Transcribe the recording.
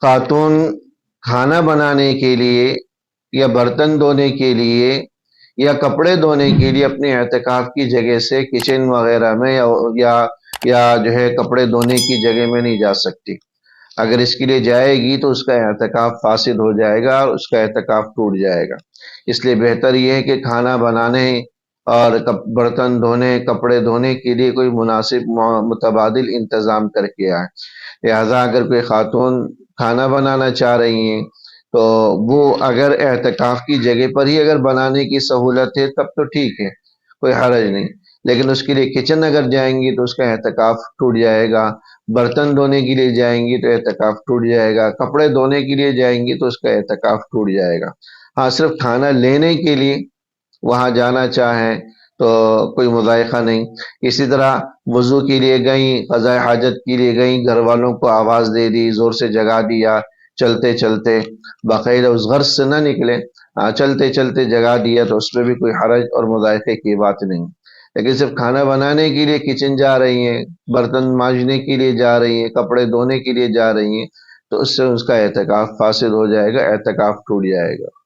خاتون کھانا بنانے کے لیے یا برتن دھونے کے لیے یا کپڑے دھونے کے لیے اپنے اعتکاف کی جگہ سے کچن وغیرہ میں یا جو ہے کپڑے دھونے کی جگہ میں نہیں جا سکتی۔ اگر اس کے لیے جائے گی تو اس کا اعتکاف فاسد ہو جائے گا اور اس کا اعتکاف ٹوٹ جائے گا۔ اس لیے بہتر یہ ہے کہ کھانا بنانے اور برتن دھونے کپڑے دھونے کے لیے کوئی مناسب متبادل انتظام کر کے آئے۔ لہذا اگر کوئی خاتون کھانا بنانا چاہ رہی ہیں تو وہ اگر اعتکاف کی جگہ پر ہی اگر بنانے کی سہولت ہے تب تو ٹھیک ہے، کوئی حرج نہیں، لیکن اس کے لیے کچن اگر جائیں گی تو اس کا اعتکاف ٹوٹ جائے گا۔ برتن دھونے کے لیے جائیں گی تو اعتکاف ٹوٹ جائے گا، کپڑے دھونے کے لیے جائیں گی تو اس کا اعتکاف ٹوٹ جائے گا۔ ہاں، صرف کھانا لینے کے لیے وہاں جانا چاہیں تو کوئی مضائقہ نہیں۔ اسی طرح وضو کے لیے گئیں، قضاء حاجت کے لیے گئیں، گھر والوں کو آواز دے دی، زور سے جگا دیا، چلتے چلتے باقاعدہ اس غرض سے نہ نکلے، چلتے چلتے جگا دیا تو اس میں بھی کوئی حرج اور مضائقے کی بات نہیں۔ لیکن صرف کھانا بنانے کے لیے کچن جا رہی ہیں، برتن مانجنے کے لیے جا رہی ہیں، کپڑے دھونے کے لیے جا رہی ہیں تو اس سے اس کا اعتکاف فاسد ہو جائے گا، اعتکاف ٹوٹ جائے گا۔